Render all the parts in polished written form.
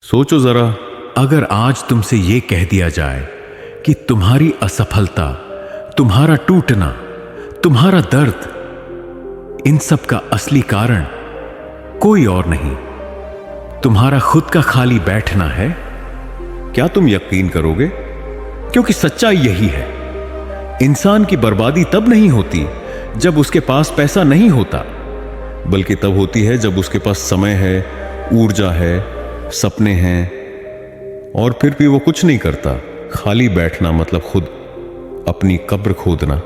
सोचो जरा, अगर आज तुमसे यह कह दिया जाए कि तुम्हारी असफलता, तुम्हारा टूटना, तुम्हारा दर्द, इन सब का असली कारण कोई और नहीं, तुम्हारा खुद का खाली बैठना है, क्या तुम यकीन करोगे? क्योंकि सच्चाई यही है, इंसान की बर्बादी तब नहीं होती जब उसके पास पैसा नहीं होता, बल्कि तब होती है जब उसके पास समय है, ऊर्जा है, सपने हैं, और फिर भी वो कुछ नहीं करता। खाली बैठना मतलब खुद अपनी कब्र खोदना,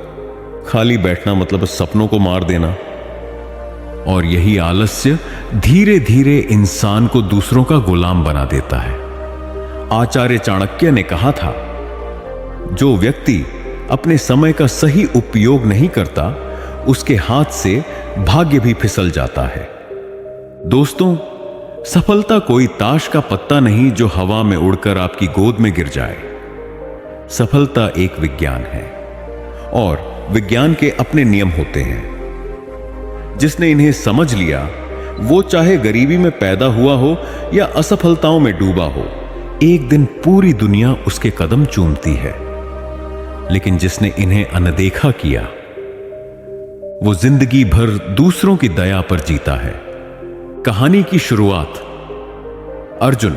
खाली बैठना मतलब सपनों को मार देना। और यही आलस्य धीरे धीरे इंसान को दूसरों का गुलाम बना देता है। आचार्य चाणक्य ने कहा था, जो व्यक्ति अपने समय का सही उपयोग नहीं करता, उसके हाथ से भाग्य भी फिसल जाता है। दोस्तों, सफलता कोई ताश का पत्ता नहीं जो हवा में उड़कर आपकी गोद में गिर जाए। सफलता एक विज्ञान है, और विज्ञान के अपने नियम होते हैं। जिसने इन्हें समझ लिया, वो चाहे गरीबी में पैदा हुआ हो या असफलताओं में डूबा हो, एक दिन पूरी दुनिया उसके कदम चूमती है। लेकिन जिसने इन्हें अनदेखा किया, वो जिंदगी भर दूसरों की दया पर जीता है। कहानी की शुरुआत अर्जुन।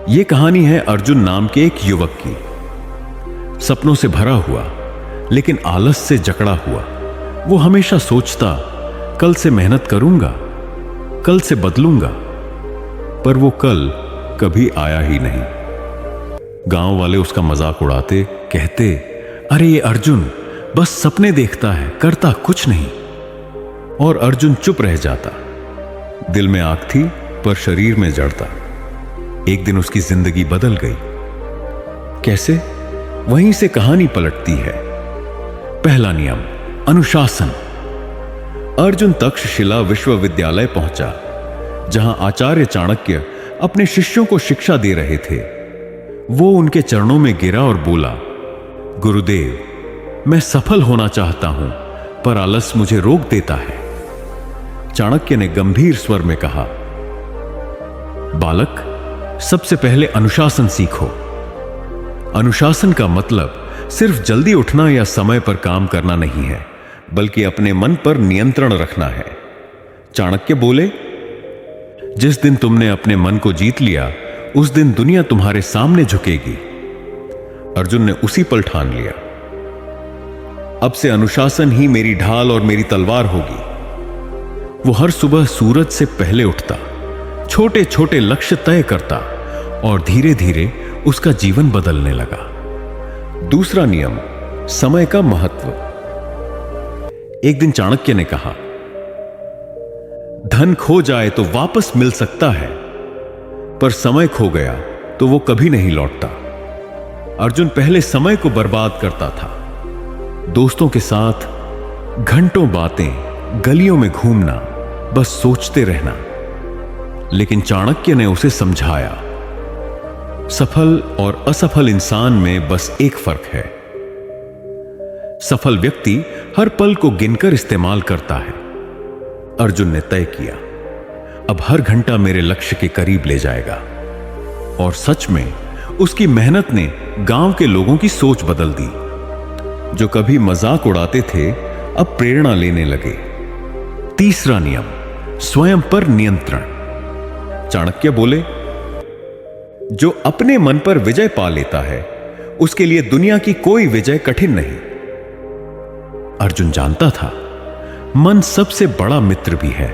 यह कहानी है अर्जुन नाम के एक युवक की। सपनों से भरा हुआ, लेकिन आलस से जकड़ा हुआ। वो हमेशा सोचता, कल से मेहनत करूंगा, कल से बदलूंगा, पर वो कल कभी आया ही नहीं। गांव वाले उसका मजाक उड़ाते, कहते, अरे ये अर्जुन बस सपने देखता है, करता कुछ नहीं। और अर्जुन चुप रह जाता। दिल में आग थी, पर शरीर में जड़ था। एक दिन उसकी जिंदगी बदल गई। कैसे? वहीं से कहानी पलटती है। पहला नियम, अनुशासन। अर्जुन तक्षशिला विश्वविद्यालय पहुंचा, जहां आचार्य चाणक्य अपने शिष्यों को शिक्षा दे रहे थे। वो उनके चरणों में गिरा और बोला, गुरुदेव, मैं सफल होना चाहता हूं, पर आलस मुझे रोक देता है। चाणक्य ने गंभीर स्वर में कहा, बालक, सबसे पहले अनुशासन सीखो। अनुशासन का मतलब सिर्फ जल्दी उठना या समय पर काम करना नहीं है, बल्कि अपने मन पर नियंत्रण रखना है। चाणक्य बोले, जिस दिन तुमने अपने मन को जीत लिया, उस दिन दुनिया तुम्हारे सामने झुकेगी। अर्जुन ने उसी पल ठान लिया, अब से अनुशासन ही मेरी ढाल और मेरी तलवार होगी। वो हर सुबह सूरज से पहले उठता, छोटे छोटे लक्ष्य तय करता, और धीरे धीरे उसका जीवन बदलने लगा। दूसरा नियम, समय का महत्व। एक दिन चाणक्य ने कहा, धन खो जाए तो वापस मिल सकता है, पर समय खो गया तो वो कभी नहीं लौटता। अर्जुन पहले समय को बर्बाद करता था। दोस्तों के साथ घंटों बातें, गलियों में घूमना, बस सोचते रहना। लेकिन चाणक्य ने उसे समझाया, सफल और असफल इंसान में बस एक फर्क है। सफल व्यक्ति हर पल को गिनकर इस्तेमाल करता है। अर्जुन ने तय किया, अब हर घंटा मेरे लक्ष्य के करीब ले जाएगा। और सच में उसकी मेहनत ने गांव के लोगों की सोच बदल दी। जो कभी मजाक उड़ाते थे, अब प्रेरणा लेने लगे। तीसरा नियम, स्वयं पर नियंत्रण। चाणक्य बोले, जो अपने मन पर विजय पा लेता है, उसके लिए दुनिया की कोई विजय कठिन नहीं। अर्जुन जानता था, मन सबसे बड़ा मित्र भी है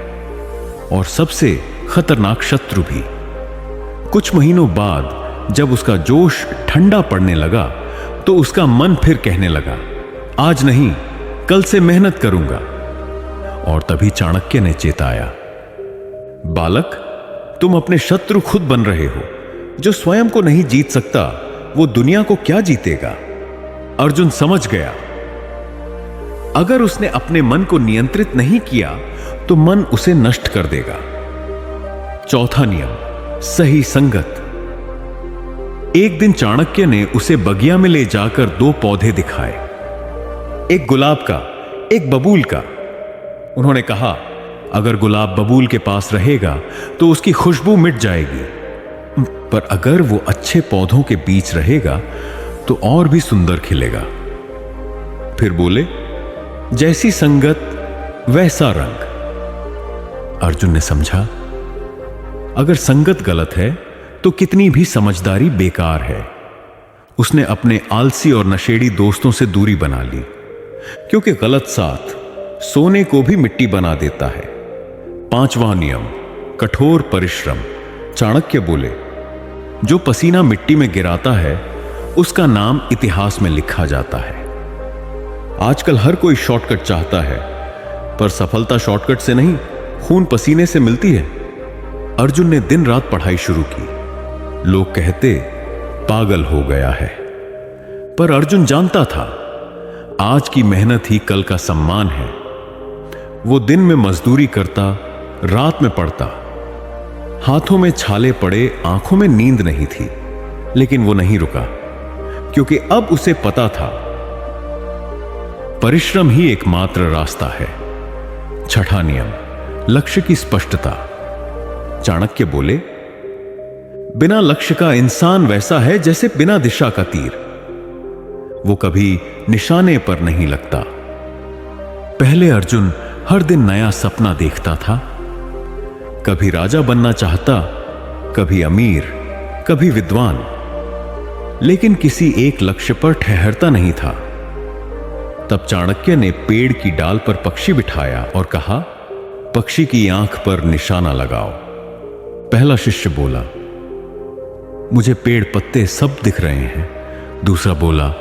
और सबसे खतरनाक शत्रु भी। कुछ महीनों बाद जब उसका जोश ठंडा पड़ने लगा, तो उसका मन फिर कहने लगा, आज नहीं, कल से मेहनत करूंगा। और तभी चाणक्य ने चेताया, बालक, तुम अपने शत्रु खुद बन रहे हो। जो स्वयं को नहीं जीत सकता, वो दुनिया को क्या जीतेगा? अर्जुन समझ गया, अगर उसने अपने मन को नियंत्रित नहीं किया, तो मन उसे नष्ट कर देगा। चौथा नियम, सही संगत। एक दिन चाणक्य ने उसे बगिया में ले जाकर 2 पौधे दिखाए, एक गुलाब का, एक बबूल का। उन्होंने कहा, अगर गुलाब बबूल के पास रहेगा तो उसकी खुशबू मिट जाएगी, पर अगर वो अच्छे पौधों के बीच रहेगा तो और भी सुंदर खिलेगा। फिर बोले, जैसी संगत वैसा रंग। अर्जुन ने समझा, अगर संगत गलत है तो कितनी भी समझदारी बेकार है। उसने अपने आलसी और नशेड़ी दोस्तों से दूरी बना ली, क्योंकि गलत साथ सोने को भी मिट्टी बना देता है। 5वां नियम, कठोर परिश्रम। चाणक्य बोले, जो पसीना मिट्टी में गिराता है उसका नाम इतिहास में लिखा जाता है। आजकल हर कोई शॉर्टकट चाहता है, पर सफलता शॉर्टकट से नहीं, खून पसीने से मिलती है। अर्जुन ने दिन रात पढ़ाई शुरू की। लोग कहते पागल हो गया है, पर अर्जुन जानता था आज की मेहनत ही कल का सम्मान है। वो दिन में मजदूरी करता, रात में पढ़ता। हाथों में छाले पड़े, आंखों में नींद नहीं थी, लेकिन वो नहीं रुका, क्योंकि अब उसे पता था परिश्रम ही एकमात्र रास्ता है। 6ठा नियम, लक्ष्य की स्पष्टता। चाणक्य बोले, बिना लक्ष्य का इंसान वैसा है जैसे बिना दिशा का तीर। वो कभी निशाने पर नहीं लगता। पहले अर्जुन हर दिन नया सपना देखता था। कभी राजा बनना चाहता, कभी अमीर, कभी विद्वान, लेकिन किसी एक लक्ष्य पर ठहरता नहीं था। तब चाणक्य ने पेड़ की डाल पर पक्षी बिठाया और कहा, पक्षी की आंख पर निशाना लगाओ। पहला शिष्य बोला, मुझे पेड़ पत्ते सब दिख रहे हैं। दूसरा बोला,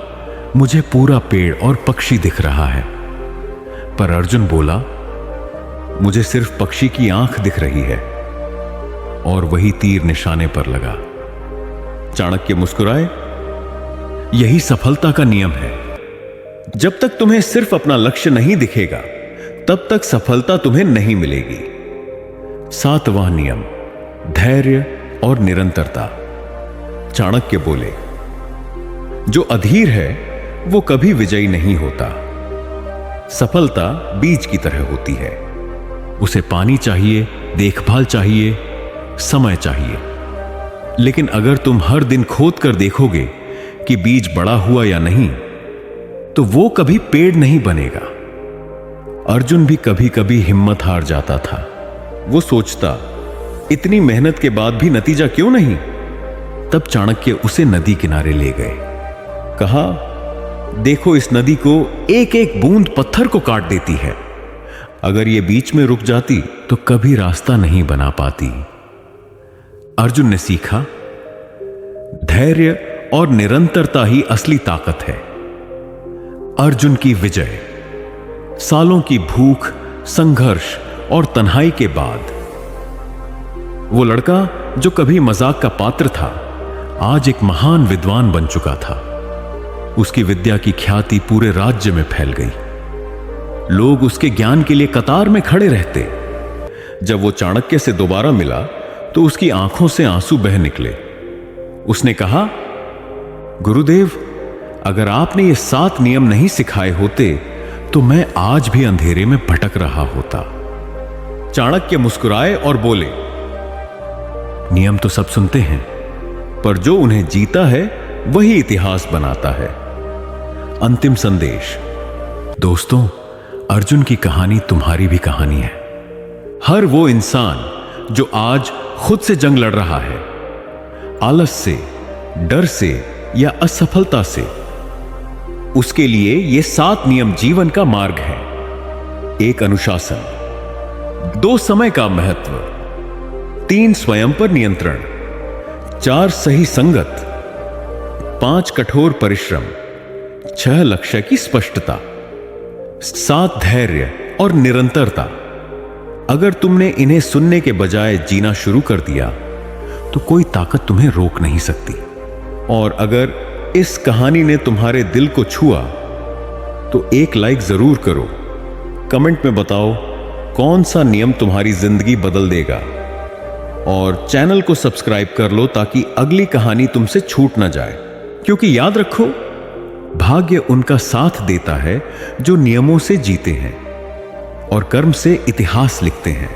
मुझे पूरा पेड़ और पक्षी दिख रहा है। पर अर्जुन बोला, मुझे सिर्फ पक्षी की आंख दिख रही है। और वही तीर निशाने पर लगा। चाणक्य मुस्कुराए, यही सफलता का नियम है। जब तक तुम्हें सिर्फ अपना लक्ष्य नहीं दिखेगा, तब तक सफलता तुम्हें नहीं मिलेगी। 7वां नियम, धैर्य और निरंतरता। चाणक्य बोले, जो अधीर है वो कभी विजयी नहीं होता। सफलता बीज की तरह होती है, उसे पानी चाहिए, देखभाल चाहिए, समय चाहिए। लेकिन अगर तुम हर दिन खोद कर देखोगे कि बीज बड़ा हुआ या नहीं, तो वो कभी पेड़ नहीं बनेगा। अर्जुन भी कभी कभी हिम्मत हार जाता था। वो सोचता, इतनी मेहनत के बाद भी नतीजा क्यों नहीं। तब चाणक्य उसे नदी किनारे ले गए। कहा, देखो इस नदी को एक एक बूंद पत्थर को काट देती है। अगर ये बीच में रुक जाती तो कभी रास्ता नहीं बना पाती। अर्जुन ने सीखा, धैर्य और निरंतरता ही असली ताकत है। अर्जुन की विजय, सालों की भूख, संघर्ष और तन्हाई के बाद। वो लड़का जो कभी मजाक का पात्र था, आज एक महान विद्वान बन चुका था। उसकी विद्या की ख्याति पूरे राज्य में फैल गई। लोग उसके ज्ञान के लिए कतार में खड़े रहते। जब वो चाणक्य से दोबारा मिला तो उसकी आंखों से आंसू बह निकले। उसने कहा, गुरुदेव, अगर आपने ये 7 नियम नहीं सिखाए होते तो मैं आज भी अंधेरे में भटक रहा होता। चाणक्य मुस्कुराए और बोले, नियम तो सब सुनते हैं, पर जो उन्हें जीता है वही इतिहास बनाता है। अंतिम संदेश। दोस्तों, अर्जुन की कहानी तुम्हारी भी कहानी है। हर वो इंसान जो आज खुद से जंग लड़ रहा है, आलस से, डर से या असफलता से, उसके लिए ये 7 नियम जीवन का मार्ग है। 1 अनुशासन, 2 समय का महत्व, 3 स्वयं पर नियंत्रण, 4 सही संगत, 5 कठोर परिश्रम, 6 लक्ष्य की स्पष्टता, 7 धैर्य और निरंतरता। अगर तुमने इन्हें सुनने के बजाय जीना शुरू कर दिया तो कोई ताकत तुम्हें रोक नहीं सकती। और अगर इस कहानी ने तुम्हारे दिल को छुआ तो एक लाइक जरूर करो। कमेंट में बताओ कौन सा नियम तुम्हारी जिंदगी बदल देगा। और चैनल को सब्सक्राइब कर लो ताकि अगली कहानी तुमसे छूट ना जाए। क्योंकि याद रखो, भाग्य उनका साथ देता है जो नियमों से जीते हैं और कर्म से इतिहास लिखते हैं।